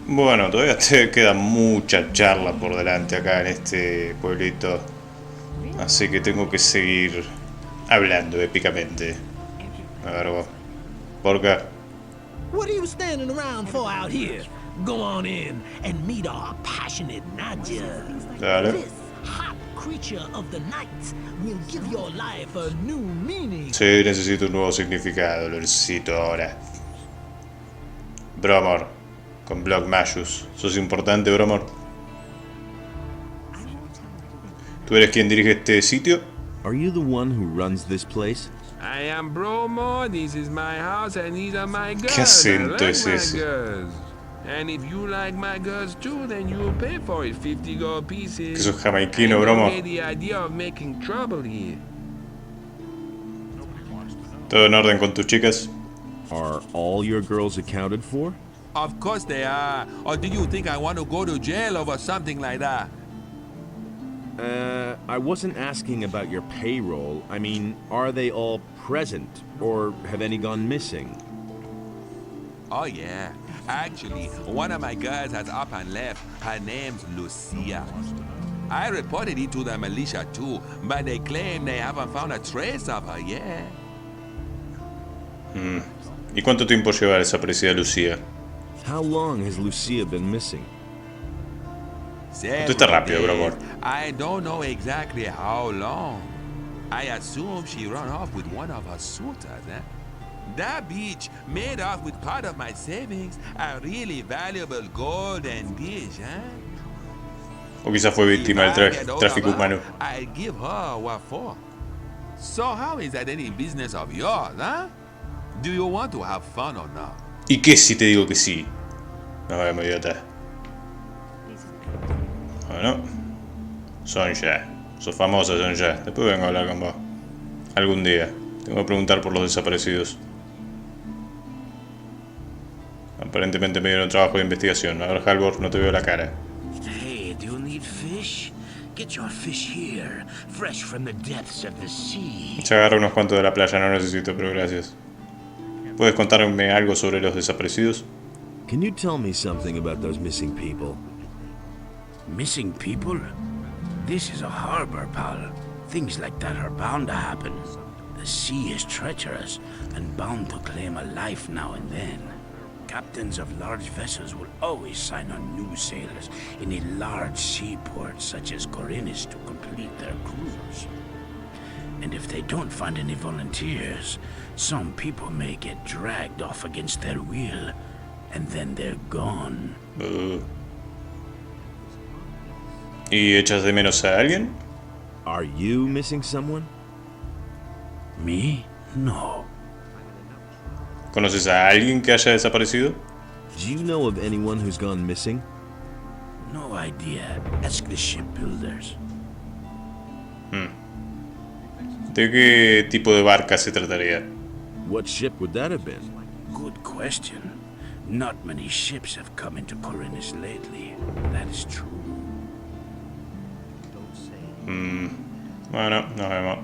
Bueno, todavía te queda mucha charla por delante acá en este pueblito. Así que tengo que seguir hablando épicamente. A ver, vos. Porca. What are you standing around for out here? Go on in and meet our passionate Nadia. Dale. This hot creature of the night will give your life a new meaning. Sí, necesito un nuevo significado. Lo necesito ahora. Bromor. Con Block Mashus. ¿Sos importante, Bromor? ¿Tú eres quien dirige este sitio? Are you the one who runs this place? I am Bromo, this is my house, and these are my girls. ¿Qué acento I like es my ese? girls. And if you like my girls too, then you will pay for it, 50 gold ¿Que pieces. sos jamaiquino, I Bromo? don't get the idea of making trouble here. ¿Todo en orden con tus chicas? Are all your girls accounted for? Of course they are. Or do you think I want to go to jail over something like that? I wasn't asking about your payroll. I mean, are they all present? Or have any gone missing? Oh yeah. Actually, one of my girls has up and left. Her name's Lucia. I reported it to the militia too, but they claim they haven't found a trace of her yet. ¿Y cuánto tiempo lleva desaparecida Lucía? How long has Lucia been missing? Contesta rápido, Bromor. I don't know exactly how long. I assume she ran off with one of her suitors, eh? That bitch made off with part of my savings, a really valuable golden dish, eh? O quizás fue víctima del tráfico humano. I'll give her what for. So how is that any business of yours, huh? Do you want to have fun or not? ¿Y qué si te digo que sí? No, vamos, idiota. Bueno. Sonja. Sos famosa, Sonja. Después vengo a hablar con vos. Algún día. Tengo que preguntar por los desaparecidos. Aparentemente me dieron trabajo de investigación. A ver, Halvor, no te veo la cara. Hey, do you need fish? Get your fish here, fresh from the depths of the sea. Ya agarré unos cuantos de la playa, no necesito, pero gracias. ¿Puedes contarme algo sobre los desaparecidos? Can you tell me something about those missing people? Missing people? This is a harbor, pal. Things like that are bound to happen. The sea is treacherous and bound to claim a life now and then. Captains of large vessels will always sign on new sailors in a large seaport such as Corinus to complete their cruise. And if they don't find any volunteers, some people may get dragged off against their will, and then they're gone. ¿Y echas de menos a alguien? Are you missing someone? Me? No. ¿Conoces a alguien que haya desaparecido? Do you know of anyone who's gone missing? No idea. Ask the shipbuilders. ¿De qué tipo de barca se trataría? What ship would that have been? Good question. Not many ships have come into Corinus lately. That is true. Bueno, nos vemos.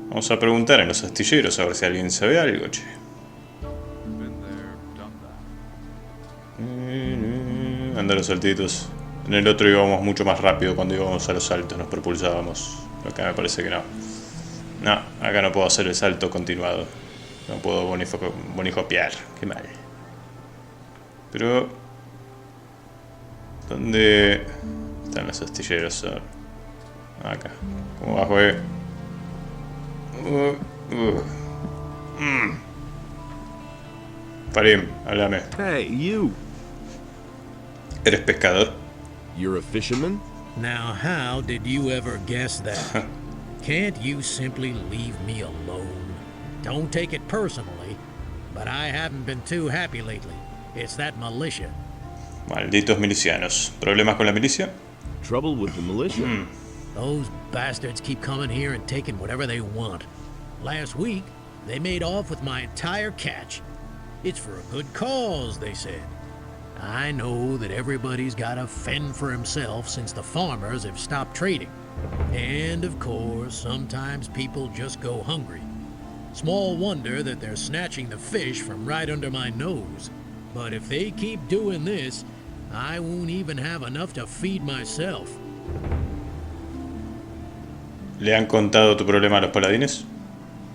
Vamos a preguntar en los astilleros a ver si alguien sabe algo, che. Anda los saltitos. En el otro íbamos mucho más rápido cuando íbamos a los saltos, nos propulsábamos. Acá me parece que no. No, acá no puedo hacer el salto continuado. No puedo bonijopear. Qué mal. Pero... ¿dónde están los astilleros? Acá. ¿Cómo bajo, Farim, háblame. Hey, you! ¿Eres pescador? You're a fisherman? Now, how did you ever guess that? Can't you simply leave me alone? Don't take it personally, but I haven't been too happy lately. It's that militia. Malditos milicianos. ¿Problemas con la milicia? Trouble with the militia? Those bastards keep coming here and taking whatever they want. Last week, they made off with my entire catch. It's for a good cause, they said. I know that everybody's got to fend for himself since the farmers have stopped trading. And of course, sometimes people just go hungry. Small wonder that they're snatching the fish from right under my nose. But if they keep doing this, I won't even have enough to feed myself. ¿Le han contado tu problema a los paladines?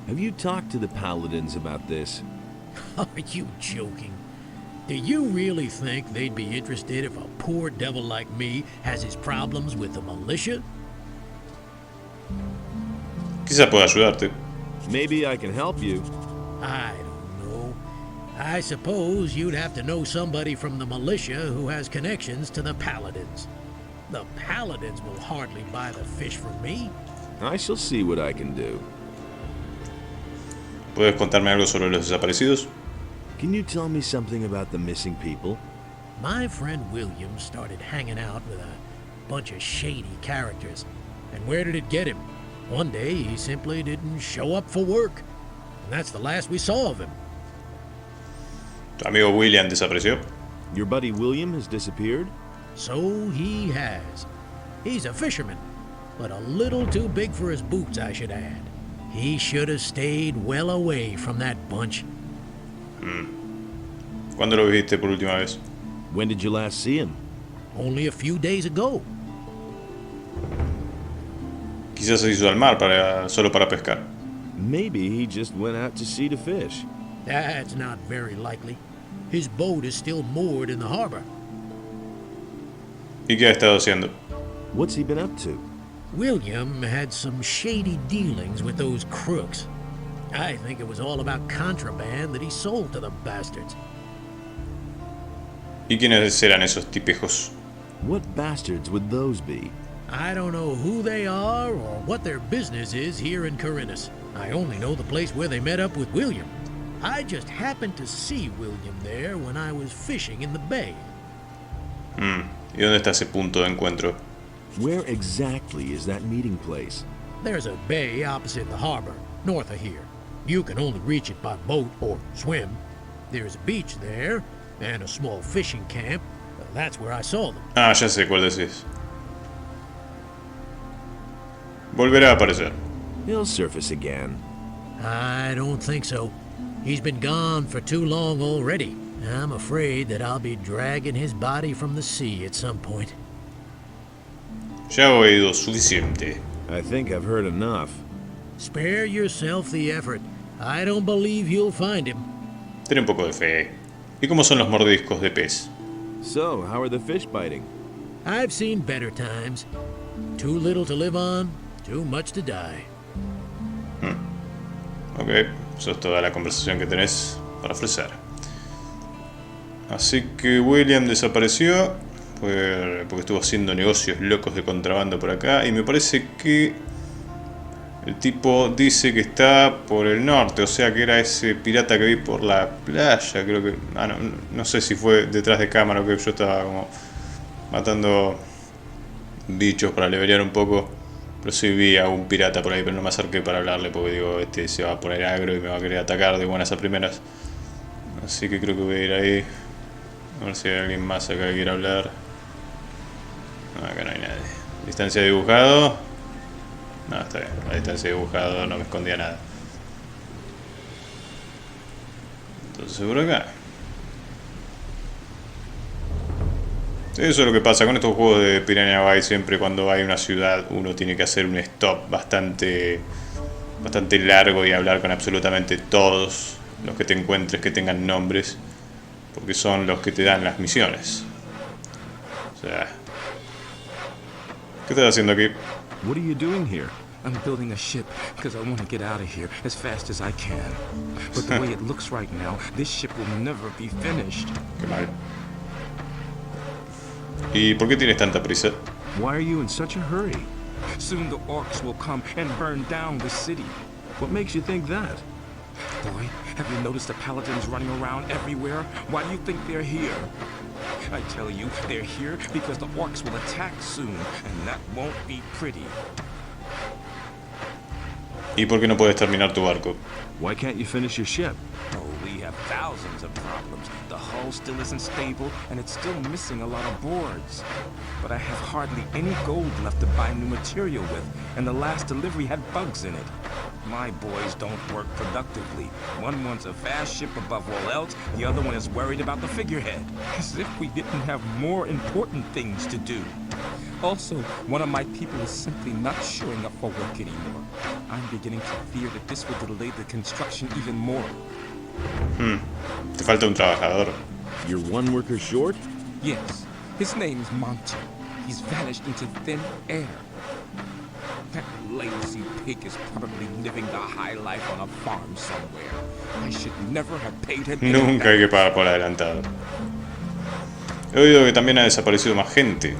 Have you talked to the paladins about this? Are you joking? Do you really think they'd be interested if a poor devil like me has his problems with the militia? Quizá pueda ayudarte. Maybe I can help you. I don't know. I suppose you'd have to know somebody from the militia who has connections to the paladins. The paladins will hardly buy the fish from me. I shall see what I can do. ¿Puedes contarme algo sobre los desaparecidos? Can you tell me something about the missing people? My friend William started hanging out with a bunch of shady characters. And where did it get him? One day he simply didn't show up for work. And that's the last we saw of him. ¿Tu amigo William desapareció? Your buddy William has disappeared? So he has. He's a fisherman, but a little too big for his boots, I should add. He should have stayed well away from that bunch. ¿Cuándo lo viste por última vez? When did you last see him? Only a few days ago. Quizás se hizo al mar solo para pescar. Maybe he just went out to sea to fish. That's not very likely. His boat is still moored in the harbor. ¿Y qué ha estado haciendo? What's he been up to? William had some shady dealings with those crooks. I think it was all about contraband that he sold to the bastards. ¿Y quiénes eran esos tipejos? What bastards would those be? I don't know who they are or what their business is here in Corinthus. I only know the place where they met up with William. I just happened to see William there when I was fishing in the bay. ¿Y dónde está ese punto de encuentro? Where exactly is that meeting place? There's a bay opposite the harbor, north of here. You can only reach it by boat or swim. There's a beach there and a small fishing camp. That's where I saw them. Ah, ya sé cuál decís. Volverá a aparecer. He'll surface again. I don't think so. He's been gone for too long already. I'm afraid that I'll be dragging his body from the sea at some point. Ya he oído suficiente. I think I've heard enough. Spare yourself the effort. I don't believe you'll find him. Ten un poco de fe. ¿Y cómo son los mordiscos de pez? So, how are the fish biting? I've seen better times. Too little to live on, too much to die. Ok, eso es toda la conversación que tenés para ofrecer. Así que William desapareció porque estuvo haciendo negocios locos de contrabando por acá. Y me parece que el tipo dice que está por el norte. O sea que era ese pirata que vi por la playa. Creo que... no sé si fue detrás de cámara o que yo estaba como matando bichos para levelear un poco. Pero sí vi a un pirata por ahí, pero no me acerqué para hablarle porque digo, este se va a poner agro y me va a querer atacar de buenas a primeras. Así que creo que voy a ir ahí. A ver si hay alguien más acá que quiera hablar. No, acá no hay nadie. Distancia de dibujado. No, está bien. La distancia de dibujado no me escondía nada. Entonces por acá. Eso es lo que pasa con estos juegos de Piranha Bytes. Siempre cuando hay una ciudad uno tiene que hacer un stop bastante largo y hablar con absolutamente todos los que te encuentres que tengan nombres, porque son los que te dan las misiones. O sea, ¿qué estás haciendo aquí? What are you doing here? I'm building a ship because I want to get out of here as fast as I can. But the way it looks right now, this ship will never be finished. Qué mal. ¿Y por qué tienes tanta prisa? Why are you in such a hurry? Soon the orcs will come and burn down the city. What makes you think that? Boy, have you noticed the paladins running around everywhere? Why do you think they're here? I tell you, they're here because the orcs will attack soon, and that won't be pretty. ¿Y por qué no puedes terminar tu barco? Why can't you finish your ship? Oh, we have thousands of problems. The hull still isn't stable, and it's still missing a lot of boards. But I have hardly any gold left to buy new material with, and the last delivery had bugs in it. My boys don't work productively. One wants a fast ship above all else, the other one is worried about the figurehead. As if we didn't have more important things to do. Also, one of my people is simply not showing up for work anymore. I'm beginning to fear that this will delay the construction even more. Te falta un trabajador. You're one worker short? Yes, his name's Monty. He's vanished into thin air. That lazy pig is probably living the high life on a farm somewhere. I should never have paid him. Nunca hay que pagar por adelantado. He oído que también ha desaparecido más gente.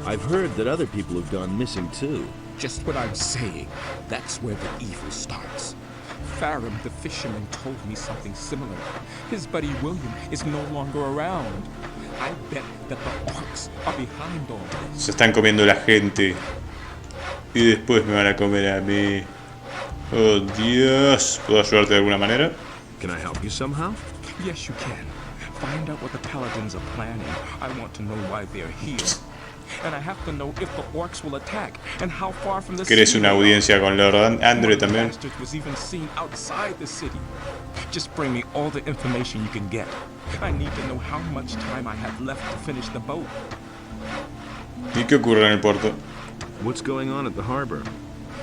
I've heard that other people have gone missing too. Just what I'm saying. That's where the evil starts. Farum, the fisherman, told me something similar. His buddy William is no longer around. I bet that the orcs are behind all this. Se están comiendo la gente. Y después me van a comer a mí. Oh, Dios. ¿Puedo ayudarte de alguna manera? Can I help you somehow? Yes, you can. Find out what the paladins are planning. I want to know why they're here. And I have to know if the orcs will attack and how far from the ¿Querés city una they are. audiencia con Lord Andre One también? bastard was even seen outside the city. Just bring me all the information you can get. I need to know how much time I have left to finish the boat. ¿Y qué ocurre en el puerto? What's going on at the harbor?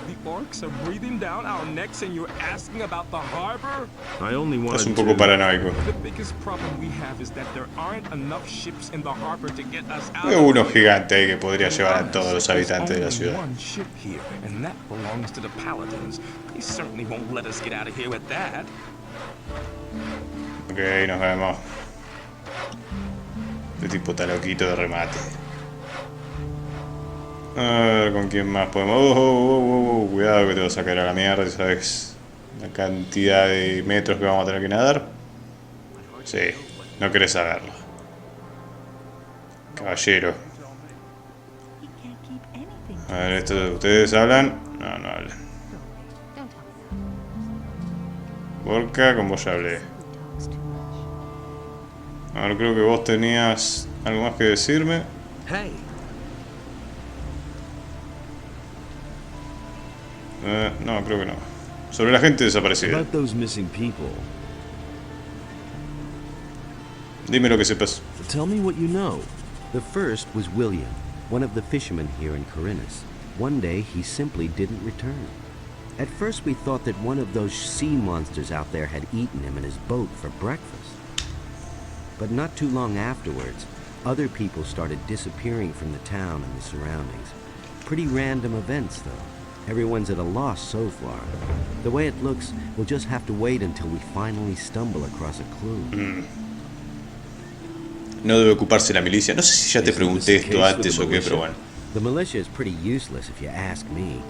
The orcs are breathing down our necks and you're asking about the harbor? I only Estás wanted un poco to... paranoico. The biggest problem we have is that there aren't enough ships in the harbor to get us out Hay of uno here. gigante ahí que podría llevar a todos los habitantes de la ciudad. One ship here, and that belongs to the paladins. They certainly won't let us get out of here with that. Ok, nos vemos. Este tipo está loquito de remate. A ver, ¿con quién más podemos? Cuidado que te vas a caer a la mierda, ¿sabes? La cantidad de metros que vamos a tener que nadar. Sí, no querés saberlo. Caballero. A ver, ¿esto ustedes hablan? No, no hablan. Borca, con vos ya hablé. A ver, creo que vos tenías algo más que decirme. Hey, No, creo que no. Sobre la gente desaparecida. about those missing people. Dime lo que sepas. Tell me what you know. The first was William, one of the fishermen here in Corinus. One day, he simply didn't return. At first, we thought that one of those sea monsters out there had eaten him in his boat for breakfast. But not too long afterwards, other people started disappearing from the town and the surroundings. Pretty random events, though. Everyone's at a loss so far. The way it looks, we'll just have to wait until we finally stumble across a clue. No debe ocuparse la milicia. No sé si ya te Isn't pregunté this the esto case with antes the o qué, pero bueno. The militia is pretty useless if you ask me.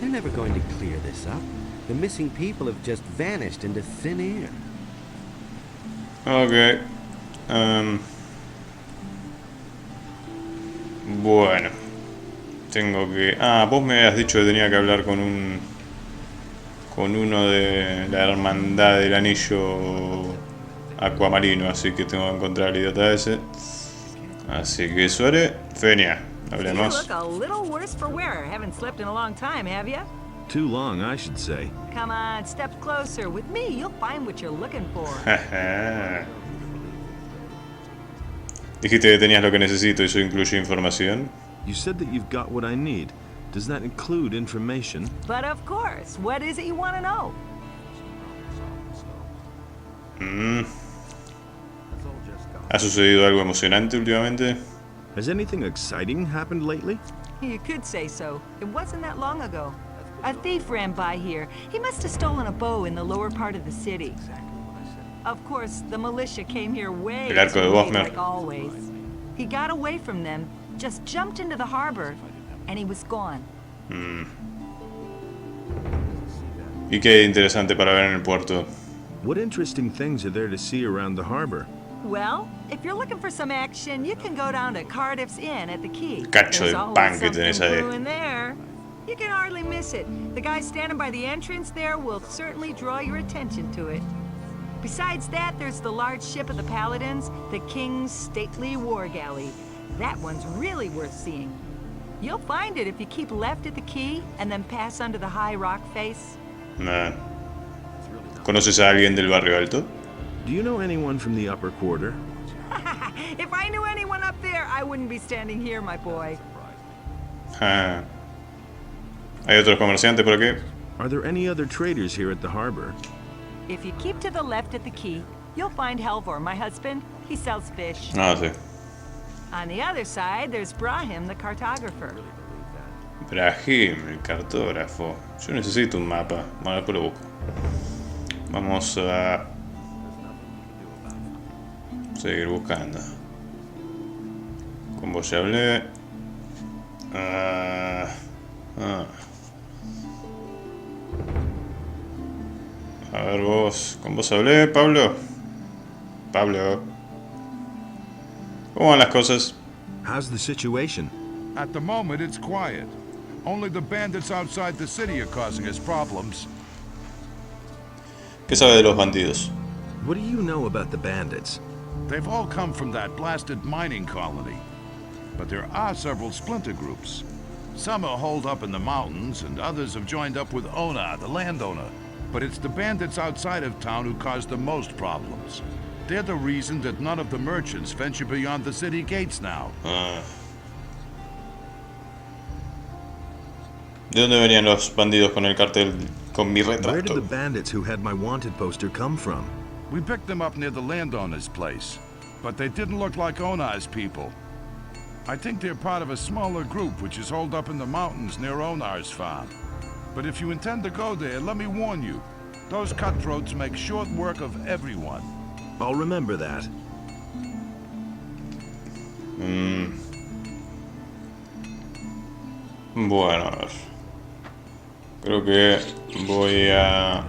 They're never going to clear this up. The missing people have just vanished into thin air. Ok. Bueno. Tengo que... Ah, vos me habías dicho que tenía que hablar con uno de la hermandad del anillo acuamarino, así que tengo que encontrar al idiota ese. Así que eso haré. Fenia, You hablemos. look a little worse for wear. Haven't slept in a long time, have you? Too long, I should say. Come on, step closer. With me, you'll find what you're looking for. Dijiste que tenías lo que necesito y eso incluye información. You said that you've got what I need. Does that include information? But of course, what is it you want to know? ¿Ha sucedido algo emocionante últimamente? Has anything exciting happened lately? You could say so. It wasn't that long ago. A thief ran by here. He must have stolen a bow in the lower part of the city. Of course, the militia came here way El arco de too late, Bosmer. like always. He got away from them, just jumped into the harbor, and he was gone. ¿Y qué interesante para ver en el puerto? What interesting things are there to see around the harbor? Well, if you're looking for some action, you can go down to Cardiff's Inn at the quay. Cacho There's de always pan que tenés something ahí. brewing there. You can hardly miss it. The guy standing by the entrance there will certainly draw your attention to it. Besides that, there's the large ship of the Paladins, the King's stately war galley. That one's really worth seeing. You'll find it if you keep left at the quay and then pass under the high rock face. Nah. ¿Conoces a alguien del barrio alto? Do you know anyone from the upper quarter? If I knew anyone up there, I wouldn't be standing here, my boy. Ah. ¿Hay otros comerciantes por aquí? Are there any other traders here at the harbor? If you keep to the left at the quay, you'll find Halvor, my husband. He sells fish. Ah, sí. On the other side, there's Brahim, the cartographer. Brahim, el cartógrafo. Yo necesito un mapa. Bueno, después lo busco. Vamos a seguir buscando. Con vos ya hablé. A ver vos. ¿Con vos hablé, Pablo? Pablo. ¿Cómo van las cosas? How's the situation? At the moment, it's quiet. Only the bandits outside the city are causing us problems. ¿Qué sabe de los bandidos? What do you know about the bandits? They've all come from that blasted mining colony. But there are several splinter groups. Some are holed up in the mountains, and others have joined up with Ona, the landowner. But it's the bandits outside of town who cause the most problems. They're the reason that none of the merchants venture beyond the city gates now. ¿De dónde venían los bandidos con el cartel con mi Where did retrato? the bandits who had my wanted poster come from? We picked them up near the landowner's place, but they didn't look like Onar's people. I think they're part of a smaller group which is holed up in the mountains near Onar's farm. But if you intend to go there, let me warn you, those cutthroats make short work of everyone. I'll remember that. Bueno, a ver. Creo que voy a...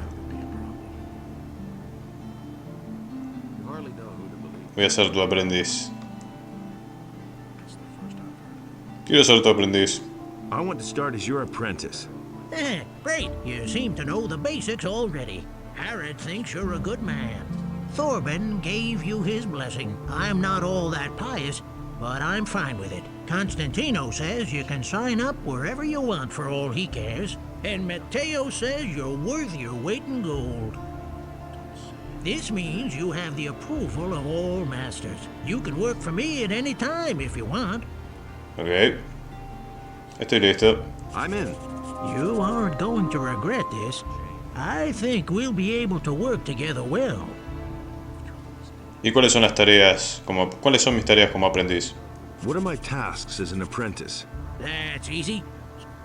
Voy a ser tu aprendiz. Quiero ser tu aprendiz. I want to start as your apprentice. Great. You seem to know the basics already. Harrod thinks you're a good man. Thorben gave you his blessing. I'm not all that pious, but I'm fine with it. Constantino says you can sign up wherever you want for all he cares. And Matteo says you're worth your weight in gold. This means you have the approval of all masters. You can work for me at any time if you want. Ok. Estoy listo. I'm in. You aren't going to regret this. I think we'll be able to work together well. ¿Y cuáles son las tareas cuáles son mis tareas como aprendiz? What are my tasks as an apprentice? That's easy.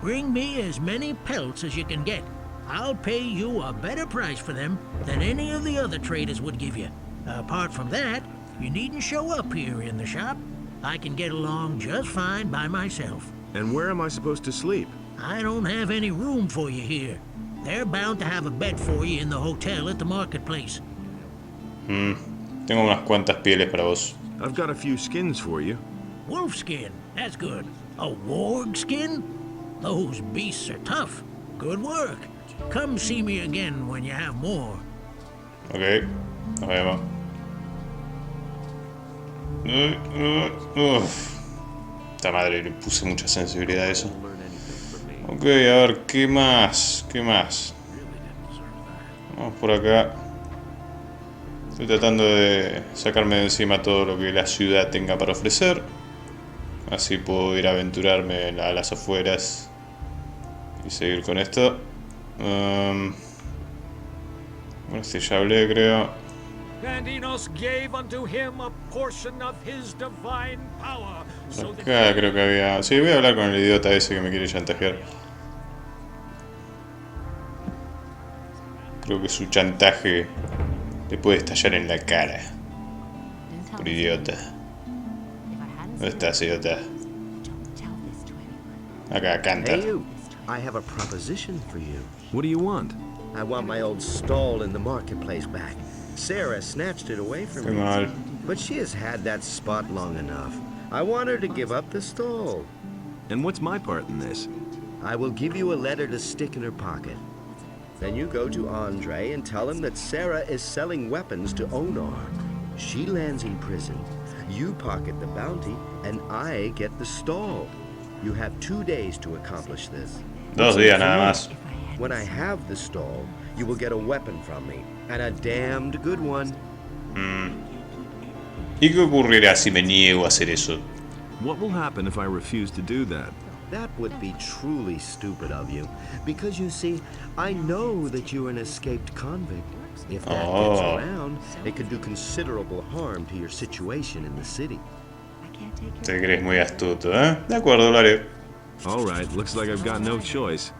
Bring me as many pelts as you can get. I'll pay you a better price for them than any of the other traders would give you. Apart from that, you needn't show up here in the shop. I can get along just fine by myself. And where am I supposed to sleep? I don't have any room for you here. They're bound to have a bed for you in the hotel at the marketplace. Tengo unas cuantas pieles para vos. I've got a few skins for you. Wolf skin, that's good. A warg skin? Those beasts are tough. Good work. Come see me again when you have more. Ok. Nos vemos. Esta madre, le puse mucha sensibilidad a eso. Ok, a ver, ¿qué más? ¿Qué más? Vamos por acá. Estoy tratando de sacarme de encima todo lo que la ciudad tenga para ofrecer. Así puedo ir a aventurarme a las afueras y seguir con esto. Bueno, este ya hablé, creo. Acá creo que había... Sí, voy a hablar con el idiota ese que me quiere chantajear. Creo que su chantaje le puede estallar en la cara. Por idiota. ¿Dónde estás, idiota? Acá, canta. Hey you, I have a proposition for you. What do you want? I want my old stall in the marketplace back. Sarah snatched it away from Qué me. mal. But she has had that spot long enough. I want her to give up the stall. And what's my part in this? I will give you a letter to stick in her pocket. Then you go to Andre and tell him that Sarah is selling weapons to Onar. She lands in prison. You pocket the bounty, and I get the stall. You have 2 days to accomplish this. 2 días nada más. When I have the stall, you will get a weapon from me, and a damned good one. ¿Y qué ocurrirá si me niego a hacer eso? What will happen if I refuse to do that? That would be truly stupid of you, because you see, I know that you're an escaped convict. If that gets around, it could do considerable harm to your situation in the city. Te crees muy astuto, ¿eh? De acuerdo, lo haré. All right, looks like I've got no choice.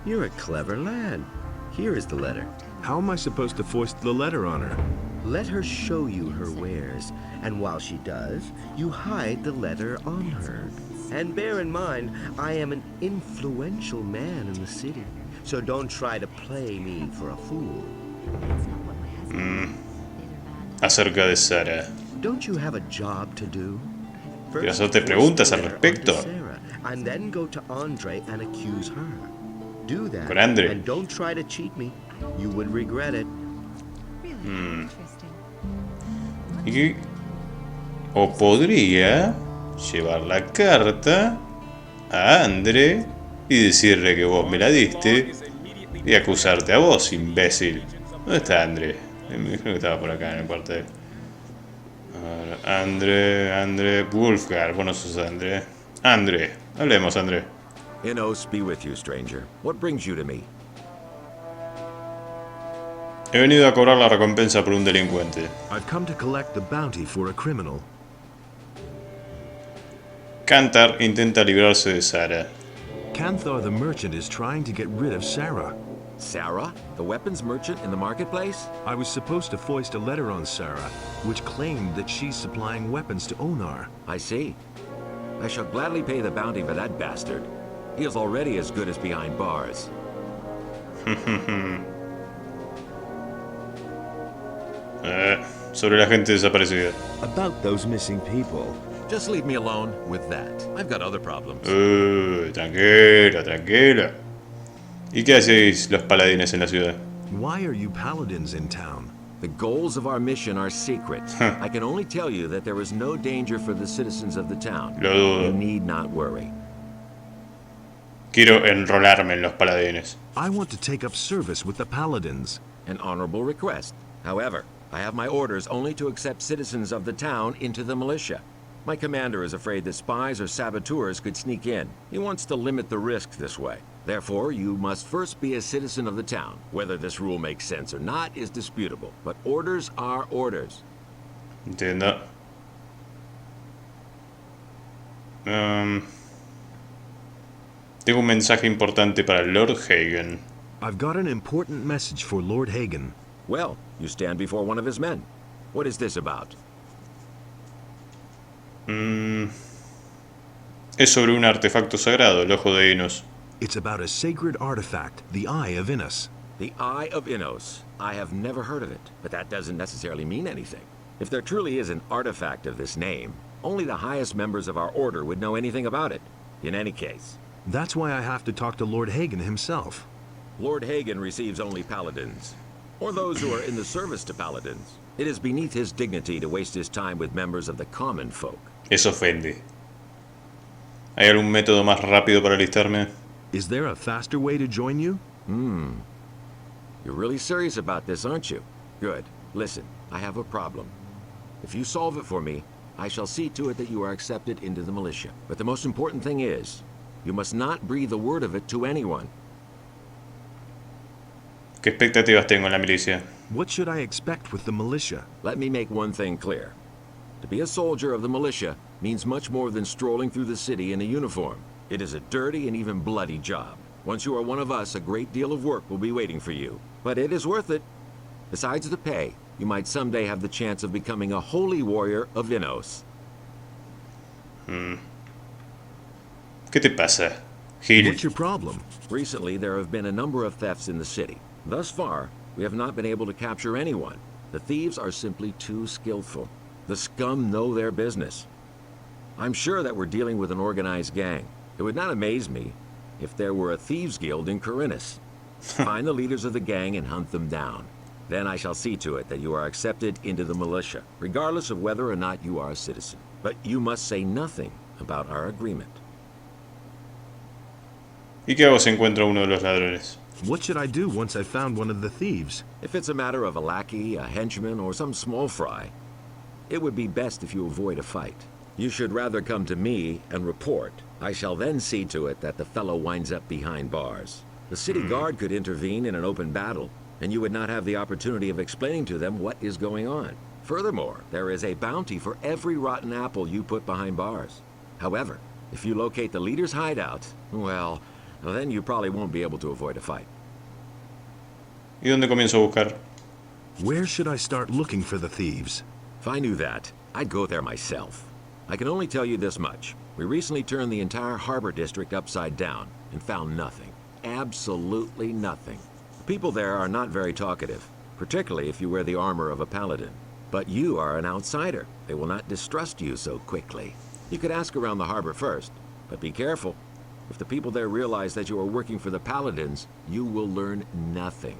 You're a clever lad. Here is the letter. How am I supposed to foist the letter on her? Let her show you her wares, and while she does, you hide the letter on her. And bear in mind, I am an influential man in the city, so don't try to play me for a fool. Acerca de Sara. Don't you have a job to do? ¿Quieres hacerte preguntas al respecto? Sarah, and then go to Andre and accuse her. Do that, Con Andre. and don't try to cheat me. You would regret it. Y... O podría llevar la carta a Andre y decirle que vos me la diste y acusarte a vos, imbécil. ¿Dónde está Andre? Me dijeron que estaba por acá en el cuartel. Andre, Wolfgar, vos no sos Andre. Andre, hablemos, Andre. Inos be with you, stranger. What brings you to me? He venido a cobrar la recompensa por un delincuente. I've come to collect the bounty for a criminal. Cantar intenta librarse de Sara. Canthar the merchant is trying to get rid of Sarah. Sarah, the weapons merchant in the marketplace? I was supposed to foist a letter on Sarah, which claimed that she's supplying weapons to Onar. I see. I shall gladly pay the bounty for that bastard. He is already as good as behind bars. Sobre la gente desaparecida. About those missing people. Just leave me alone with that. I've got other problems. Tranquila, tranquila. ¿Y qué hacéis los paladines en la ciudad? Why are you paladins in town? The goals of our mission are secret. I can only tell you that there is no danger for the citizens of the town. Lo dudo. You need not worry. Quiero enrolarme en los paladines. I want to take up service with the paladins. An honorable request. However, I have my orders only to accept citizens of the town into the militia. My commander is afraid that spies or saboteurs could sneak in. He wants to limit the risk this way. Therefore, you must first be a citizen of the town. Whether this rule makes sense or not is disputable, but orders are orders. Entiendo. Tengo un mensaje importante para Lord Hagen. I've got an important message for Lord Hagen. Well, you stand before one of his men. What is this about? Es sobre un artefacto sagrado, el ojo de Inos. It's about a sacred artifact, the Eye of Innis. The Eye of Innos. I have never heard of it, but that doesn't necessarily mean anything. If there truly is an artifact of this name, only the highest members of our order would know anything about it. In any case. That's why I have to talk to Lord Hagen himself. Lord Hagen receives only paladins, or those who are in the service to paladins. It is beneath his dignity to waste his time with members of the common folk. Eso ofende. ¿Hay algún método más rápido para alistarme? Is there a faster way to join you? You're really serious about this, aren't you? Good. Listen, I have a problem. If you solve it for me, I shall see to it that you are accepted into the militia. But the most important thing is, you must not breathe a word of it to anyone. ¿Qué expectativas tengo en la milicia? What should I expect with the militia? Let me make one thing clear. To be a soldier of the militia means much more than strolling through the city in a uniform. It is a dirty and even bloody job. Once you are one of us, a great deal of work will be waiting for you. But it is worth it. Besides the pay, you might someday have the chance of becoming a holy warrior of Innos. ¿Qué te pasa, Gil? What's your problem? Recently, there have been a number of thefts in the city. Thus far, we have not been able to capture anyone. The thieves are simply too skillful. The scum know their business. I'm sure that we're dealing with an organized gang. It would not amaze me if there were a thieves guild in Corinus. Find the leaders of the gang and hunt them down. Then I shall see to it that you are accepted into the militia, regardless of whether or not you are a citizen. But you must say nothing about our agreement. ¿Y qué hago si encuentro a uno de los ladrones? What should I do once I've found one of the thieves? If it's a matter of a lackey, a henchman, or some small fry, it would be best if you avoid a fight. You should rather come to me and report. I shall then see to it that the fellow winds up behind bars. The city guard could intervene in an open battle, and you would not have the opportunity of explaining to them what is going on. Furthermore, there is a bounty for every rotten apple you put behind bars. However, if you locate the leader's hideout, well, then you probably won't be able to avoid a fight. ¿Y dónde comienzo a buscar? Where should I start looking for the thieves? If I knew that, I'd go there myself. I can only tell you this much. We recently turned the entire harbor district upside down and found nothing. Absolutely nothing. The people there are not very talkative, particularly if you wear the armor of a paladin. But you are an outsider. They will not distrust you so quickly. You could ask around the harbor first, but be careful. If the people there realize that you are working for the paladins, you will learn nothing.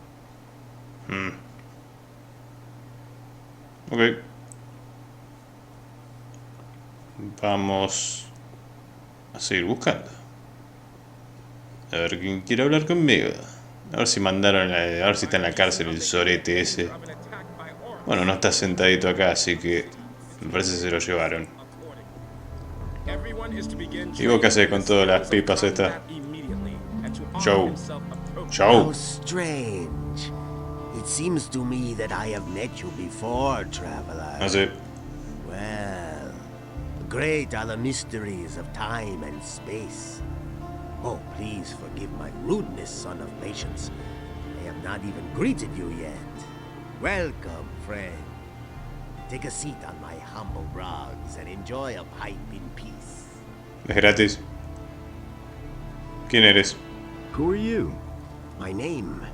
Ok. Vamos a seguir buscando. A ver quién quiere hablar conmigo. A ver si mandaron, a ver si está en la cárcel el sorete ese. Bueno, no está sentadito acá, así que me parece que se lo llevaron. ¿Y vos qué haces con todas las pipas estas? Joe. How strange. It seems to me that I have met you before, traveler. No sé. Well, great are the mysteries of time and space. Oh, please forgive my rudeness, son of patience. I have not even greeted you yet. Welcome, friend. Take a seat on my humble rugs and enjoy a pipe in peace. Es gratis. ¿Quién eres? Who are you? My name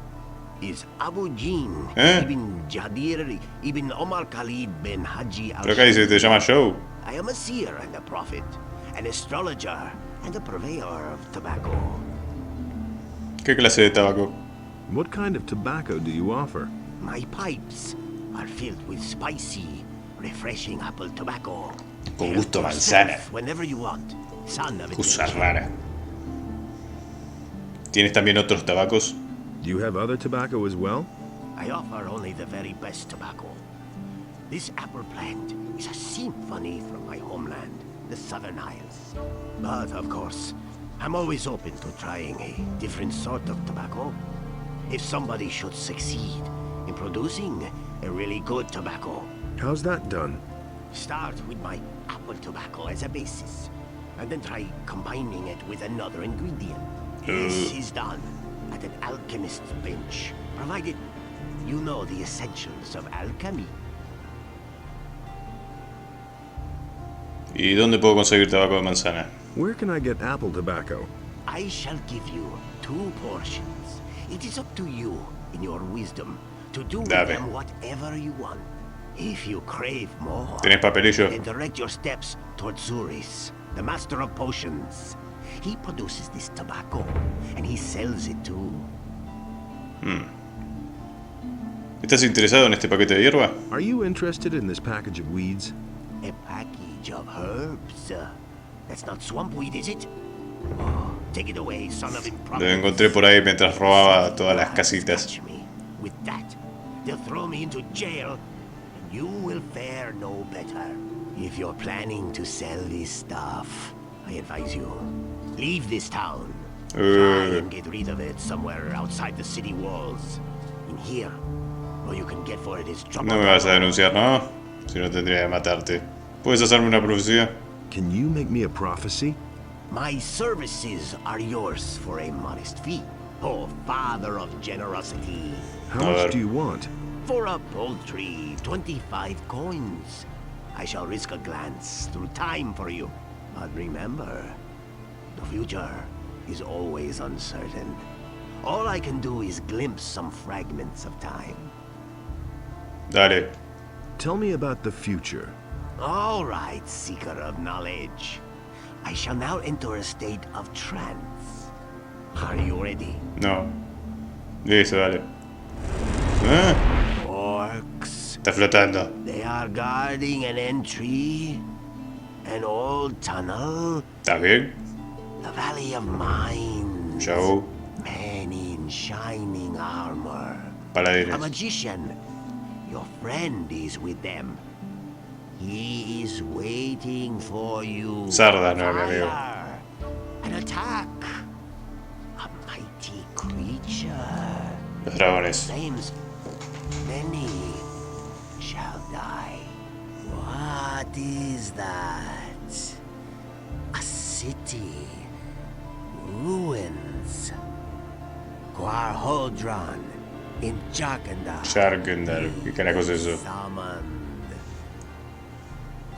is Abu Jin ibn Jadir ibn Omar Khalid bin Haji al. Pero acá dice que te llama Joe. I am a seer and a prophet, an astrologer and a purveyor of tobacco. ¿Qué clase de tabaco? What kind of tobacco do you offer? My pipes are filled with spicy, refreshing apple tobacco. Con gusto manzana. Whenever you want, son of a Cosa bitch. rara. ¿Tienes también otros tabacos? Do you have other tobacco as well? I offer only the very best tobacco. This apple plant is a symphony from my homeland, the Southern Isles. But of course, I'm always open to trying a different sort of tobacco. If somebody should succeed in producing a really good tobacco, How's that done? start with my apple tobacco as a basis, and then try combining it with another ingredient. This is done at an alchemist's bench, provided you know the essentials of alchemy. ¿Y dónde puedo conseguir tabaco de manzana? Where can I get apple tobacco? I shall give you 2 portions. It is up to you, in your wisdom, to do with Dame. them whatever you want. If you crave more, ¿Tenés papelillo? then direct your steps towards Zuris, the master of potions. He produces this tobacco, and he sells it too. ¿Estás interesado en este paquete de hierba? Are you interested in this package of weeds? A package of herbs. That's not swamp weed, is it? Oh, take it away, son of Lo improvidence. encontré por ahí mientras robaba todas las casitas. Catch me. With that, they'll throw me into jail, and you will fare no better. If you're planning to sell this stuff, I advise you, leave this town. Try and get rid of it somewhere outside the city walls. In here, all you can get for it is trouble. No me vas a denunciar, ¿no? Si no tendría que matarte. ¿Puedes hacerme una profecía? Can you make me a prophecy? My services are yours for a modest fee. Oh, father of generosity. How much do you want? For a paltry 25 coins. I shall risk a glance through time for you. But remember, the future is always uncertain. All I can do is glimpse some fragments of time. Dale. Tell me about the future. All right, seeker of knowledge. I shall now enter a state of trance. Are you ready? No. Listo, dale. ¿Ah? Orcs. Está flotando. They are guarding an entry, an old tunnel, ¿Estás bien? the Valley of Mines. Joe. Many shining armor. A Paladines. magician. Your friend is with them. He is waiting for you. Sardas, no, mi amigo. Fire. An attack. A mighty creature. Los dragones. Flames. Many shall die. What is that? A city. Ruins. Quarhodron in Jarkandar. Jarkandar. ¿Qué carajo es eso? Summoned.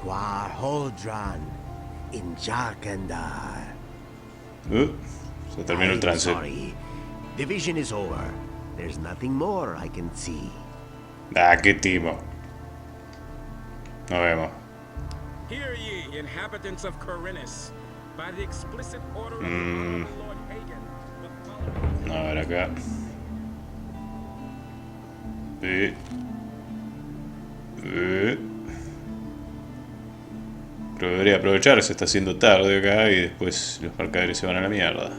Quarhodron in Jarkandar. Se terminó el trance. Sorry. Division is over. There's nothing more I can see. Ah, qué timo. Nos vemos. Hear ye, inhabitants of Corinus, by the explicit order of Lord Hagen, the following... A ver acá. Pero debería aprovechar, se está haciendo tarde acá y después los mercaderes se van a la mierda.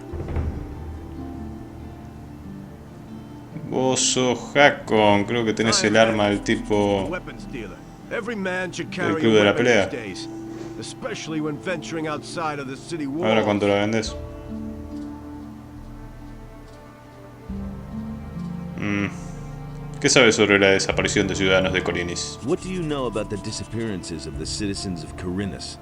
Vos sos Hakon, creo que tenés el arma del tipo del club de la pelea. Ahora cuánto la vendés. ¿Qué sabes sobre la desaparición de ciudadanos de Corinis? What do you know about the disappearances of the citizens of Corinus?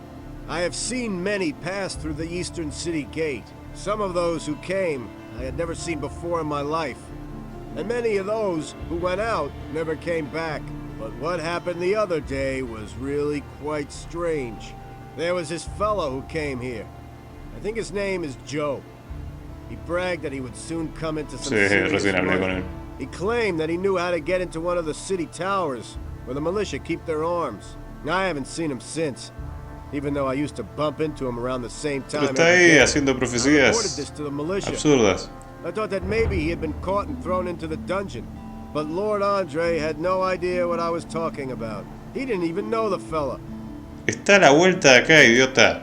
I have seen many pass through the eastern city gate. Some of those who came I had never seen before in my life. And many of those who went out never came back. But what happened the other day was really quite strange. There was this fellow who came here. I think his name is Joe. He bragged that he would soon come into some serious money. He claimed that he knew how to get into one of the city towers, where the militia keep their arms. I haven't seen him since, even though I used to bump into him around the same time. Pero está ahí haciendo profecías absurdas. I thought that maybe he had been caught and thrown into the dungeon, but Lord Andre had no idea what I was talking about. He didn't even know the fella. Está a la vuelta de acá, idiota.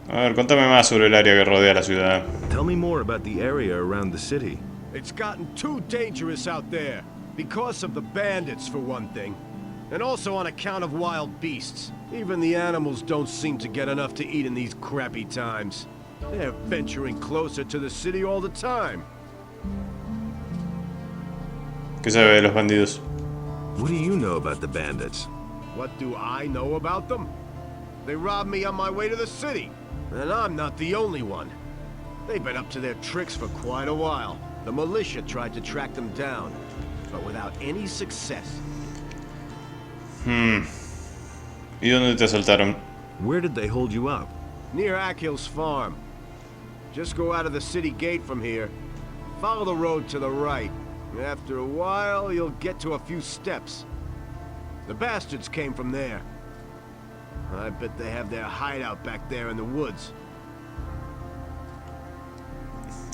A ver, contame más sobre el área que rodea la ciudad. Tell me more about the area around the city. It's gotten too dangerous out there. Because of the bandits, for one thing. And also on account of wild beasts. Even the animals don't seem to get enough to eat in these crappy times. They're venturing closer to the city all the time. ¿Qué sabe de los bandidos? What do you know about the bandits? What do I know about them? They robbed me on my way to the city. And I'm not the only one. They've been up to their tricks for quite a while. The militia tried to track them down, but without any success. ¿Y dónde te asaltaron? Where did they hold you up? Near Akhil's farm. Just go out of the city gate from here. Follow the road to the right. After a while, you'll get to a few steps. The bastards came from there. I bet they have their hideout back there in the woods.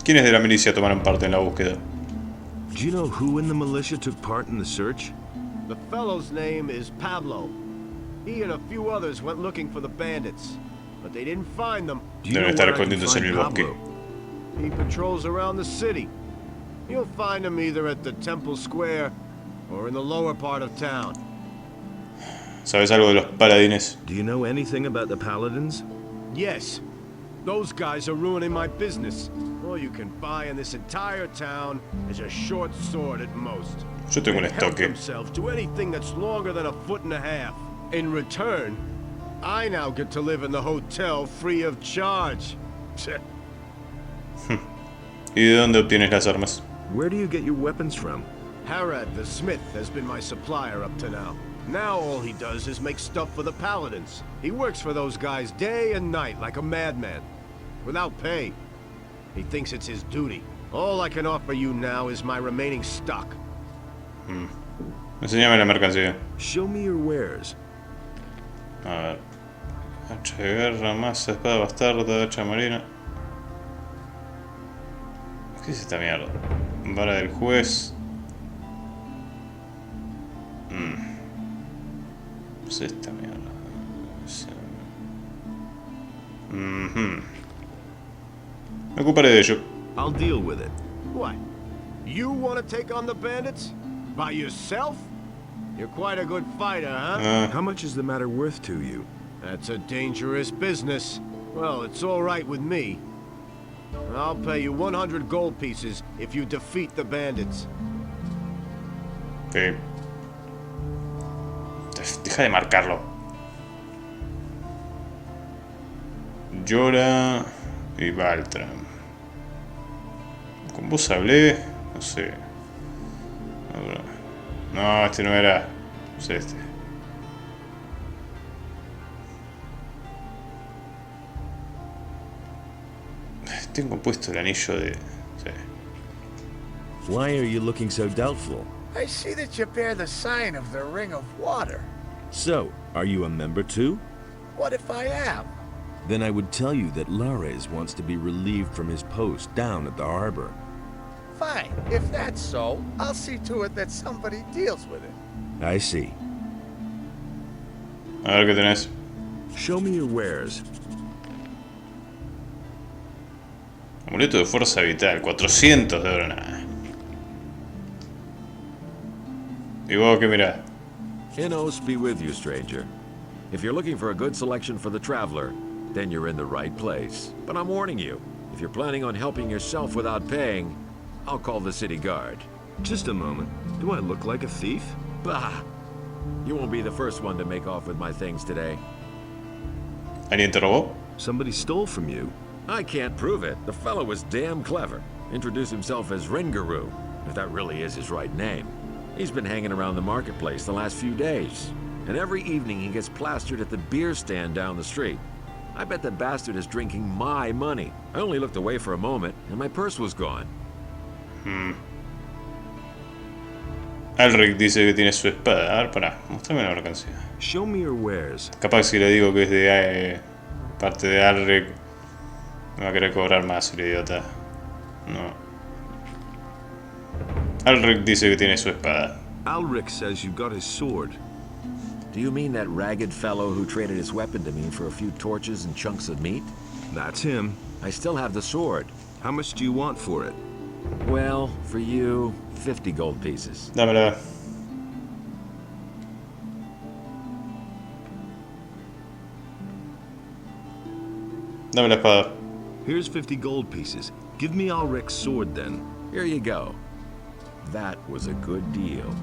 ¿Quiénes de la milicia tomaron parte en la búsqueda? Do you know who in the militia took part in the search? The fellow's name is Pablo. He and a few others went looking for the bandits, but they didn't find them. Deben estar escondiéndose en el bosque. He patrols around the city. You'll find him either at the Temple Square or in the lower part of town. ¿Sabes algo de los paladines? Do you know anything about the paladins? Yes. Those guys are ruining my business. All you can buy in this entire town is a short sword at most. Yo tengo un They help estoque. themselves to anything that's longer than a foot and a half. In return, I now get to live in the hotel free of charge. ¿Y de dónde obtienes las armas? Where do you get your weapons from? Harad the smith has been my supplier up to now. Now all he does is make stuff for the paladins. He works for those guys day and night like a madman, without pay. He thinks it's his duty. All I can offer you now is my remaining stock. Enséñame la mercancía. Show me your wares. A ver. Hacha de guerra, masa, espada bastarda, hacha marina. ¿Qué es esta mierda? Vara del juez. ¿Qué es esta mierda? Me ocuparé de ello. I'll deal with it. What? You want to take on the bandits? By yourself? You're quite a good fighter, huh? How much is the matter worth to you? That's a dangerous business. Well, it's all right with me. I'll pay you 100 gold pieces if you defeat the bandits. Ok. Deja de marcarlo. Llora y Baltram. ¿Con vos hablé? No sé. No, este no era. No sé este. Tengo puesto el anillo de... Sí. Why are you looking so doubtful? I see that you bear the sign of the Ring of Water. So, are you a member too? What if I am? Then I would tell you that Lares wants to be relieved from his post down at the harbor. Fine. If that's so, I'll see to it that somebody deals with it. I see. A ver qué tenés. Show me your wares. Amuleto de fuerza vital, 400 de oro, nada. ¿Y vos qué mirás? Innos be with you, stranger. If you're looking for a good selection for the traveler, then you're in the right place. But I'm warning you, if you're planning on helping yourself without paying, I'll call the city guard. Just a moment. Do I look like a thief? Bah! You won't be the first one to make off with my things today. ¿Alguien te robó? Somebody stole from you. I can't prove it. The fellow was damn clever. Introduced himself as Ringaru, if that really is his right name. He's been hanging around the marketplace the last few days. And every evening he gets plastered at the beer stand down the street. I bet the bastard is drinking my money. I only looked away for a moment, and my purse was gone. Alric dice que tiene su espada. A ver, pará, mostrame la mercancía. Show me your wares. Capaz si le digo que es de parte de Alric, me va a querer cobrar más el idiota. No. Alric dice que tiene su espada. Alric says you got his sword. Do you mean that ragged fellow who traded his weapon to me for a few torches and chunks of meat? That's him. I still have the sword. How much do you want for it? Well, for you, 50 gold pieces. Dámela. Dame la espada. Here's 50 gold pieces. Give me Alric's sword then. Here you go. That was a good deal.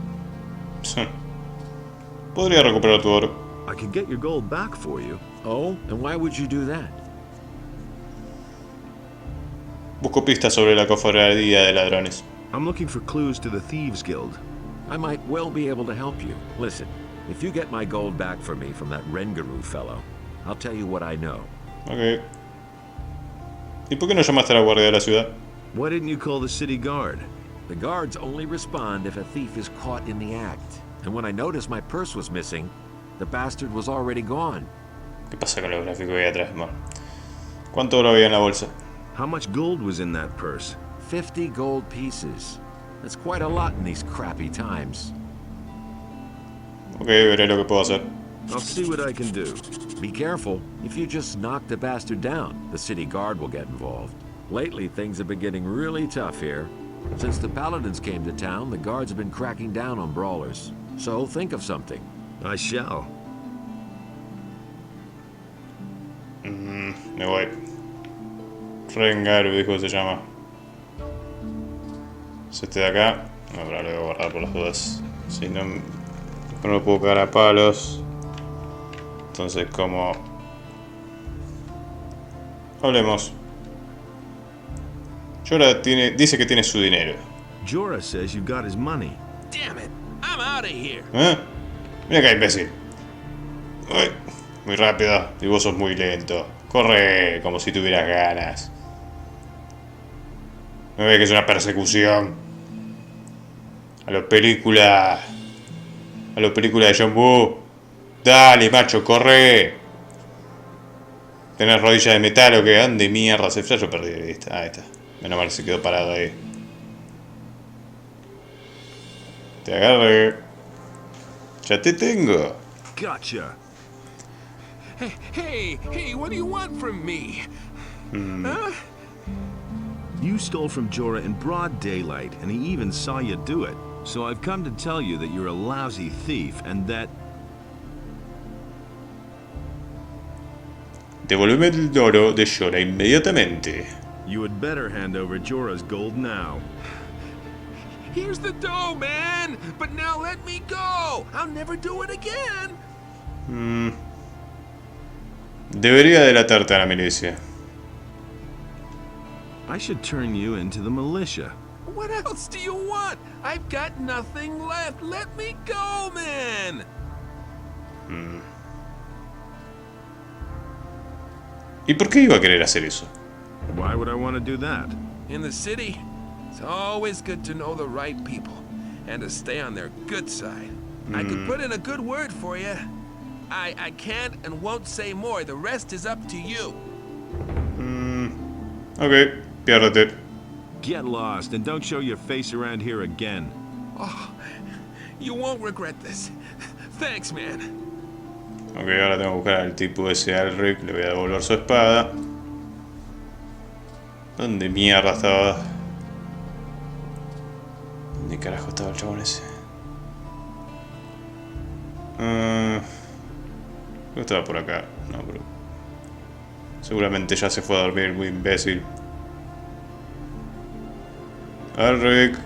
Podría recuperar tu oro. I could get your gold back for you. Oh, and why would you do that? Busco pistas sobre la cofradía de ladrones. I'm looking for clues to the Thieves Guild. I might well be able to help you. Listen, if you get my gold back for me from that Rengaru fellow, I'll tell you what I know. Ok. ¿Y por qué no llamaste a la guardia de la ciudad? Why didn't you call the city guard? The guards only respond if a thief is caught in the act. And when I noticed my purse was missing, the bastard was already gone. ¿Qué pasa con los gráficos ahí atrás? Bueno. ¿Cuánto oro había en la bolsa? How much gold was in that purse? 50 gold pieces. That's quite a lot in these crappy times. Ok, veré lo que puedo hacer. I'll see what I can do. Be careful. If you just knock the bastard down, the city guard will get involved. Lately, things have been getting really tough here. Since the paladins came to town, the guards have been cracking down on brawlers. So think of something. I shall. Me voy. Rengaru, dijo que se llama. Es este de acá. No, pero lo voy a guardar por las dudas. Si no, no lo puedo cagar a palos. Entonces, como... Hablemos. Jorah dice que tiene su dinero. Jorah says you got his money. Damn it! I'm out of here. Mira que imbécil. Uy, muy rápido y vos sos muy lento. Corre como si tuvieras ganas. ¿No ves que es una persecución? A la película de John Woo. Dale, macho, corre. ¿Tenés rodillas de metal o qué? ¿Dónde mierda se fue? Yo perdí de vista. Ahí está. Menos mal se quedó parado ahí. Te agarré. Ya te tengo. Gotcha. Hey, what do you want from me? Huh? You stole from Jorah in broad daylight, and he even saw you do it. So I've come to tell you that you're a lousy thief, and that... Devolveme el oro de Jorah inmediatamente. You had better hand over Jorah's gold now. Here's the dough, man! But now let me go! I'll never do it again! Debería delatarte a la milicia. I should turn you into the militia. What else do you want? I've got nothing left. Let me go, man! ¿Y por qué iba a querer hacer eso? Why would I want to do that? In the city, it's always good to know the right people and to stay on their good side. I could put in a good word for you. I can't and won't say more. The rest is up to you. Ok, piérdete. Get lost and don't show your face around here again. Oh, you won't regret this. Thanks, man. Ok, ahora tengo que buscar al tipo ese Alric. Le voy a devolver su espada. ¿Dónde mierda estaba? ¿Dónde carajo estaba el chabón ese? Estaba por acá. No, pero... seguramente ya se fue a dormir, muy imbécil. Alric,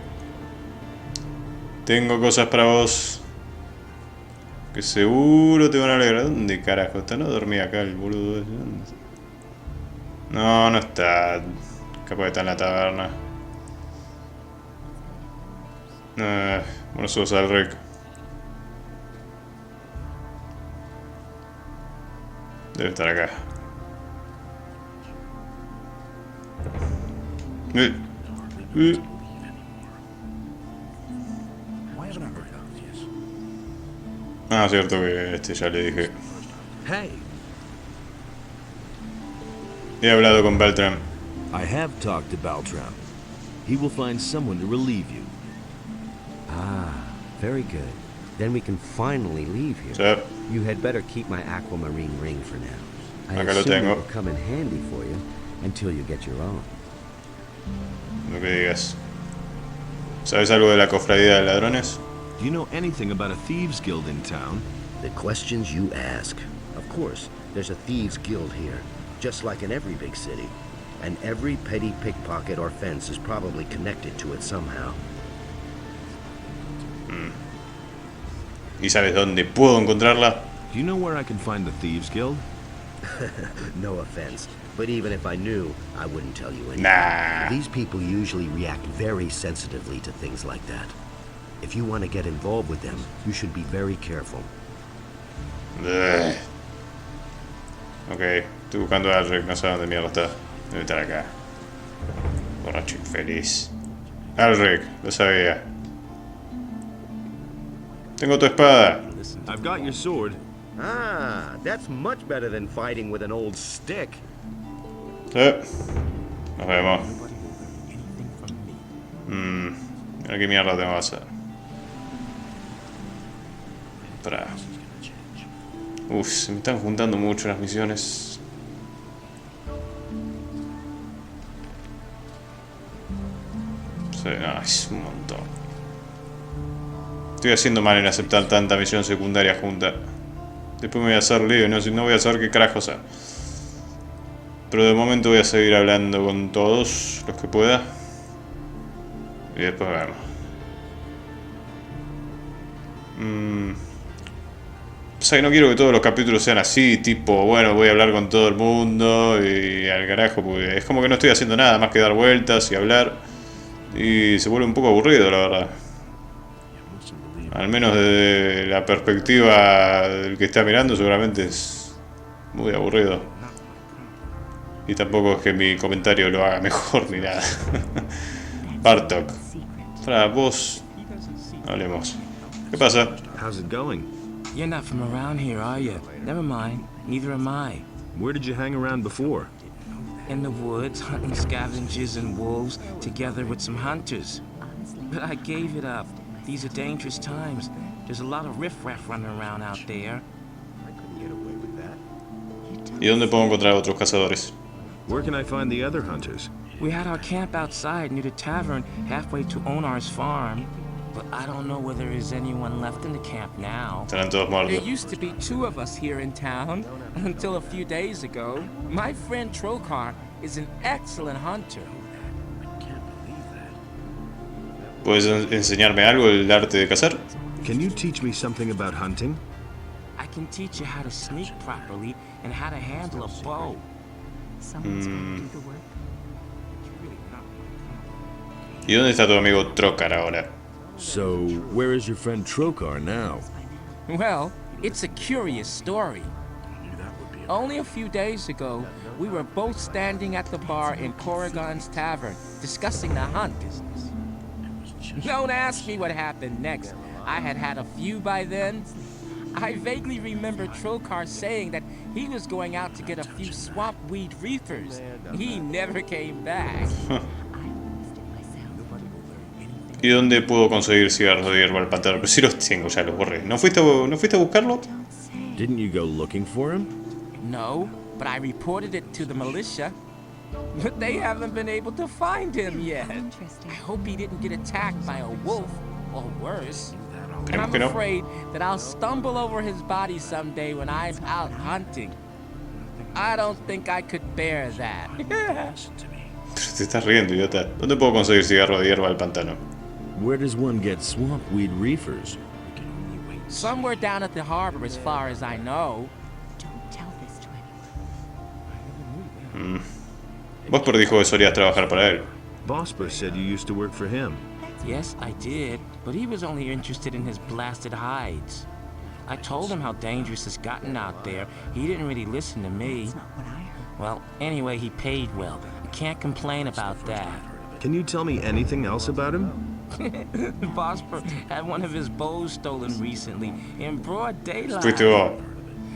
tengo cosas para vos que seguro te van a alegrar. ¿Dónde carajo está? No dormía acá el boludo ese. ¿Dónde está? No, no está. Capaz que está en la taberna. Bueno, sos Alric. Debe estar acá. Ah, cierto que ya le dije. Hey. He hablado con Beltram. I have talked to Baltram. He will find someone to relieve you. Ah, very good. Then we can finally leave here. Sí. You had better keep my aquamarine ring for now. I Acá lo assume tengo. it will come in handy for you until you get your own. Lo que digas. ¿Sabes algo de la cofradía de ladrones? Do you know anything about a thieves guild in town? The questions you ask. Of course, there's a thieves guild here, just like in every big city. And every petty pickpocket or fence is probably connected to it somehow. ¿Y sabes dónde puedo encontrarla? Do you know where I can find the thieves guild? No offense, but even if I knew, I wouldn't tell you anything. Nah. These people usually react very sensitively to things like that. If you want to get involved with them, you should be very careful. Ugh. Ok, estoy buscando a Alric, no sé dónde mierda está. Debe estar acá. Borracho infeliz. Alric, lo sabía. Tengo tu espada. I've got your sword. Ah, that's much better than fighting with an old stick. Sí. Nos vemos. Mira qué mierda tengo que hacer. Para. Uf, se me están juntando mucho las misiones. Sí, no, es un montón. Estoy haciendo mal en aceptar tanta misión secundaria junta. Después me voy a hacer lío y no voy a saber qué carajo hacer. Pero de momento voy a seguir hablando con todos los que pueda. Y después vemos. O sea que no quiero que todos los capítulos sean así, tipo, bueno, voy a hablar con todo el mundo y al carajo, porque es como que no estoy haciendo nada más que dar vueltas y hablar. Y se vuelve un poco aburrido, la verdad. Al menos desde la perspectiva del que está mirando, seguramente es muy aburrido. Y tampoco es que mi comentario lo haga mejor ni nada. Bartok, para vos, hablemos. ¿Qué pasa? How's it going? You're not from around here, are you? Never mind. Neither am I. Where did you hang around before? In the woods, hunting scavengers and wolves, together with some hunters. But I gave it up. These are dangerous times. There's a lot of riffraff running around out there. I couldn't get away with that. ¿Y dónde puedo encontrar otros cazadores? Where can I find the other hunters? We had our camp outside near the tavern halfway to Onar's farm. But I don't know whether there's anyone left in the camp now. Estarán todos There muertos. used to be 2 of us here in town until a few days ago. My friend Trokar is an excellent hunter. ¿Puedes enseñarme algo del arte de cazar? Can you teach me something about hunting? I can teach you how to sneak properly and how to handle a bow. ¿Y dónde está tu amigo Trokar ahora? So, where is your friend Trokar now? Well, it's a curious story. Only a few days ago, we were both standing at the bar in Corrigan's tavern, discussing the hunt. Don't ask me what happened next. I had had a few by then. I vaguely remember Trokar saying that he was going out to get a few swamp weed reefers. He never came back. ¿Y dónde puedo conseguir cigarros de hierba al pantano? Pero si los tengo, ya los borré. ¿No fuiste a buscarlo? Didn't you go looking for him? No, but I reported it to the militia. But they haven't been able to find him yet. I hope he didn't get attacked by a wolf, or worse. And I'm afraid that I'll stumble over his body someday when I'm out hunting. I don't think I could bear that. Pero te estás riendo, idiota. ¿Dónde puedo conseguir cigarros de hierba al pantano? Where does one get swamp weed reefers? Somewhere down at the harbor, as far as I know. Vosper dijo que solías trabajar para él. Vosper said you used to work for him. Yes, I did, but he was only interested in his blasted hides. I told him how dangerous it's gotten out there. He didn't really listen to me. Well, anyway, he paid well. I can't complain about that. Can you tell me anything else about him? Vosper had one of his bows stolen recently in broad daylight. Fuiste vos.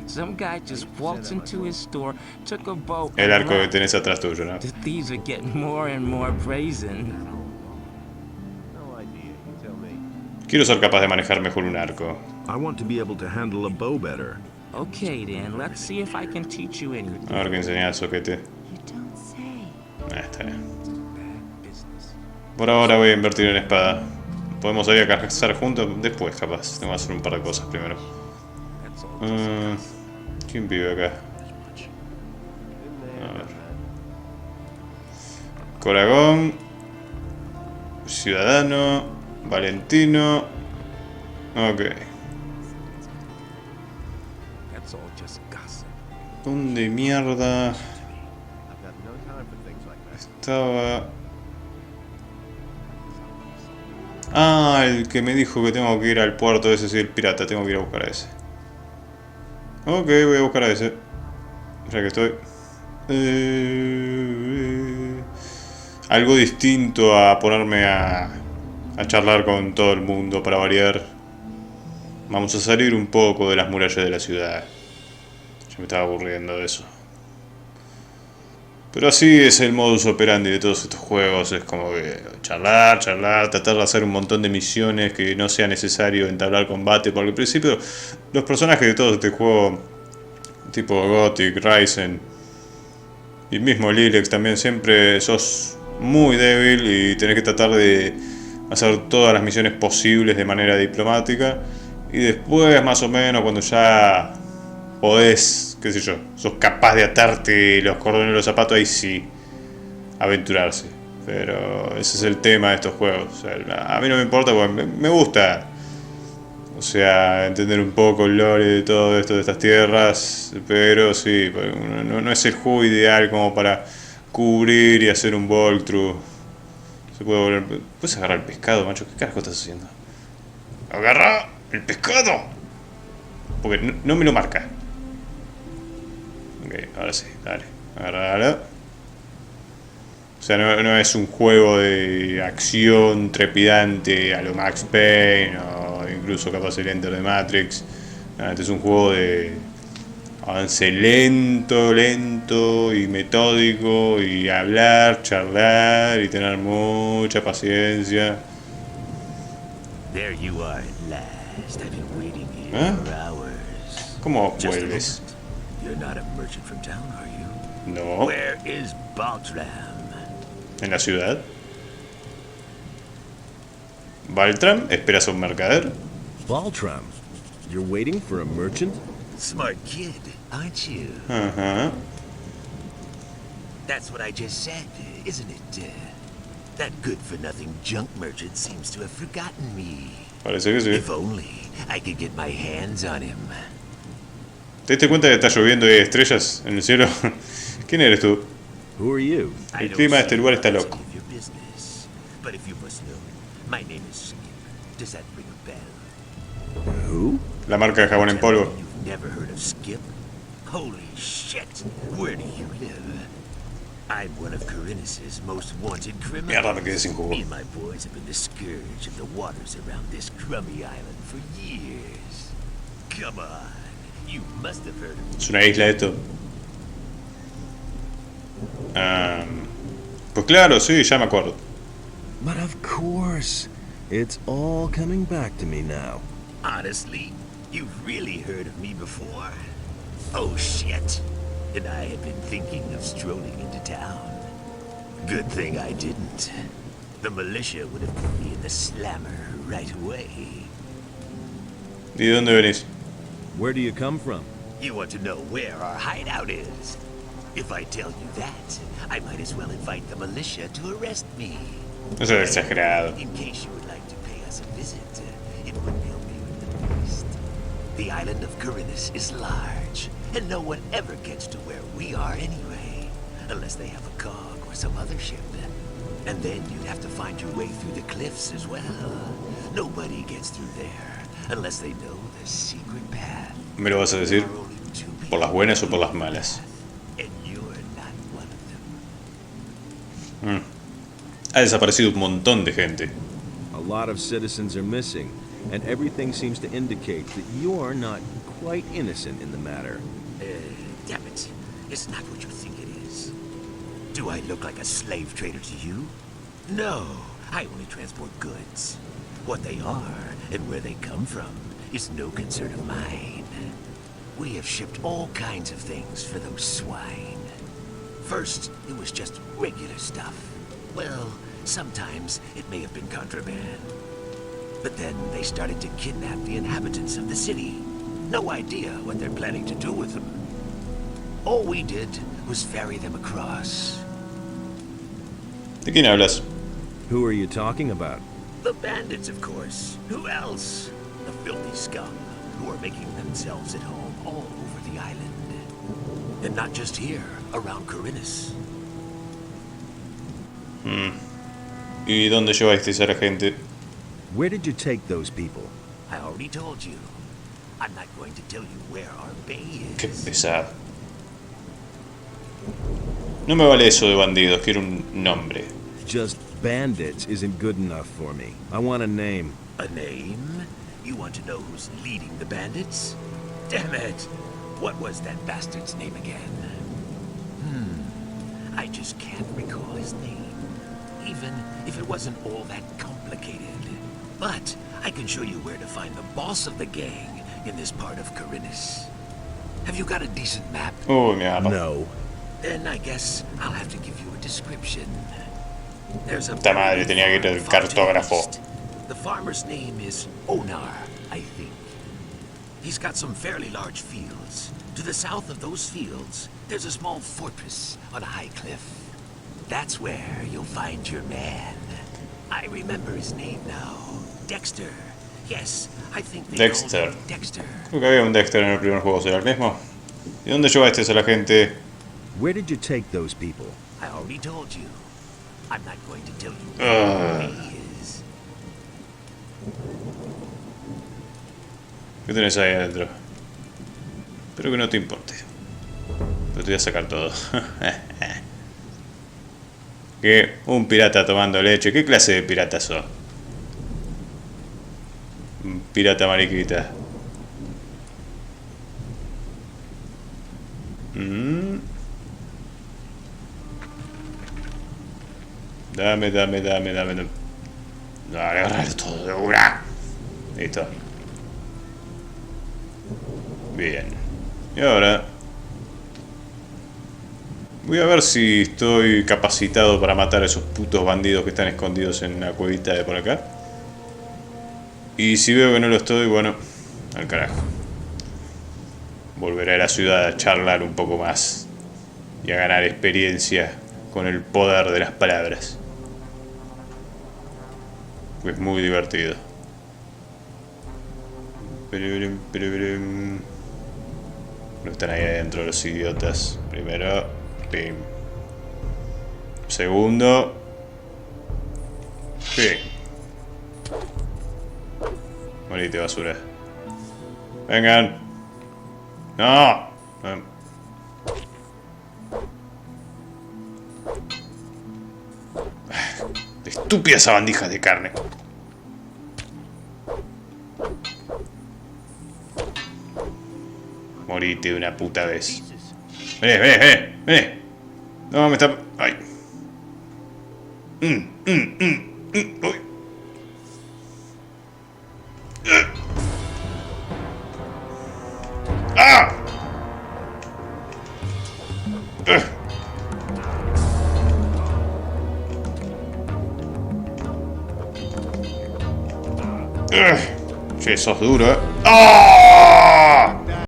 Some guy just waltzed into his store, took a bow. El arco que tenés atrás tuyo, ¿no? The thieves are getting more and more brazen. Quiero ser capaz de manejar mejor un arco. I want to be able to handle a bow better. Okay then, let's see if I can teach you anything. A ver qué enseñás, soquete. Está bien. Por ahora voy a invertir en espada. Podemos ir a cazar juntos después, capaz. Tengo que hacer un par de cosas primero. ¿Quién vive acá? A ver. Coragón. Ciudadano. Valentino. Ok. ¿Dónde mierda estaba? Ah, el que me dijo que tengo que ir al puerto ese, sí, el pirata. Tengo que ir a buscar a ese. Ok, voy a buscar a ese. Ya que estoy. Algo distinto a ponerme a charlar con todo el mundo para variar. Vamos a salir un poco de las murallas de la ciudad. Yo me estaba aburriendo de eso. Pero así es el modus operandi de todos estos juegos. Es como que charlar, tratar de hacer un montón de misiones que no sea necesario entablar combate. Porque al principio los personajes de todo este juego, tipo Gothic, Ryzen y mismo Lilex también, siempre sos muy débil y tenés que tratar de hacer todas las misiones posibles de manera diplomática. Y después, más o menos, cuando ya podés, qué sé yo, sos capaz de atarte los cordones de los zapatos, ahí sí, aventurarse. Pero ese es el tema de estos juegos. O sea, a mí no me importa porque me gusta, o sea, entender un poco el lore de todo esto de estas tierras. Pero sí, no es el juego ideal como para cubrir y hacer un walkthrough. Se puede volver... ¿Puedes agarrar el pescado, macho? ¿Qué carajo estás haciendo? ¡Agarra el pescado! Porque no me lo marca. Ok, ahora sí, dale. Agárralo. O sea, no es un juego de acción trepidante a lo Max Payne o incluso capaz el Enter de Matrix. No, este es un juego de avance lento y metódico y hablar, charlar y tener mucha paciencia. There you are at last. I've been waiting here ¿Eh? for hours. ¿Cómo vuelves? You're not a merchant from town, are you? No. Where is Baltram? En la ciudad. Baltram, ¿esperas a un mercader? Baltram, you're waiting for a merchant? Smart kid, aren't you? Ajá. That's what I just said, isn't it? That good-for-nothing junk merchant seems to have forgotten me. Parece que sí. If only I could get my hands on him. ¿Te diste cuenta que está lloviendo y hay estrellas en el cielo? ¿Quién eres tú? Who are you? El clima de este lugar está loco. But if you must know, my name is Skip. Does that ring a bell? Who? La marca de jabón en polvo. You've never heard of Skip? Holy shit! Where do you live? I'm one of Corinne's most wanted criminals. Mierda, me quedé sin jugo. Me and my boys have been the scourge of the waters around this crummy island for years. Come on, you must have heard of me. Es una isla esto. Pues claro, sí, ya me acuerdo. But of course. It's all coming back to me now. Honestly, you've really heard of me before? Oh shit. And I had been thinking of strolling into town. Good thing I didn't. The militia would have put me in the slammer right away. ¿Y de dónde venís? Where do you come from? You want to know where our hideout is? If I tell you that, I might as well invite the militia to arrest me. Eso es exagerado. In case you would like to pay us a visit, it would be the least. The island of Corinne's is large, and no one ever gets to where we are anyway, unless they have a cog or some other ship. And then you'd have to find your way through the cliffs as well. Nobody gets through there unless they know the secret path. ¿Me lo vas a decir? ¿Por las buenas o por las malas? And you're not one of them. Ha desaparecido un montón de gente. A lot of citizens are missing, and everything seems to indicate that you're not quite innocent in the matter. Damn it. It's not what you think it is. Do I look like a slave trader to you? No, I only transport goods. What they are and where they come from is no concern of mine. We have shipped all kinds of things for those swine. First, it was just regular stuff. Well, sometimes it may have been contraband. But then they started to kidnap the inhabitants of the city. No idea what they're planning to do with them. All we did was ferry them across. ¿De quién hablas? Who are you talking about? The bandits, of course. Who else? The filthy scum who are making themselves at home all over the island. And not just here, around Corinne's. ¿Y dónde llevasteis a la gente? Where did you take those people? I already told you. I'm not going to tell you where our bay is. Qué pesado. No me vale eso de bandidos, quiero un nombre. Just bandits isn't good enough for me. I want a name. A name? You want to know who's leading the bandits? Damn it! What was that bastard's name again? I just can't recall his name. Even if it wasn't all that complicated. But I can show you where to find the boss of the gang in this part of Corinne's. Have you got a decent map? Oh, mierda. No. Then I guess I'll have to give you a description. There's a Puta madre, tenía que ir al cartógrafo. The farmer's name is Onar, I think. He's got some fairly large fields. To the south of those fields, there's a small fortress on a high cliff. That's where you'll find your man. I remember his name now. Dexter. Yes, I think they Dexter. call him Dexter. Creo que había un Dexter en el primer juego, ¿será el mismo? ¿Y dónde llevaste a la gente? Where did you take those people? I already told you. I'm not going to tell you where he is. ¿Qué tenés ahí adentro? Espero que no te importe. Pero te voy a sacar todo. ¿Qué? Un pirata tomando leche. ¿Qué clase de pirata sos? Un pirata mariquita. Dame. Dale, agarrar todo de una. Listo. Bien. Y ahora Voy a ver si estoy capacitado para matar a esos putos bandidos que están escondidos en una cuevita de por acá. Y si veo que no lo estoy, bueno, al carajo. Volveré a la ciudad a charlar un poco más y a ganar experiencia con el poder de las palabras. Pues muy divertido. No están ahí adentro los idiotas. Primero, pim. Segundo, pim. Morite, basura. Vengan. No. Estúpida esa bandija de carne. Morite de una puta vez. Vení. No, me está... Ay. Uy. ¡Ah! Che, sos duro, ¡Ah!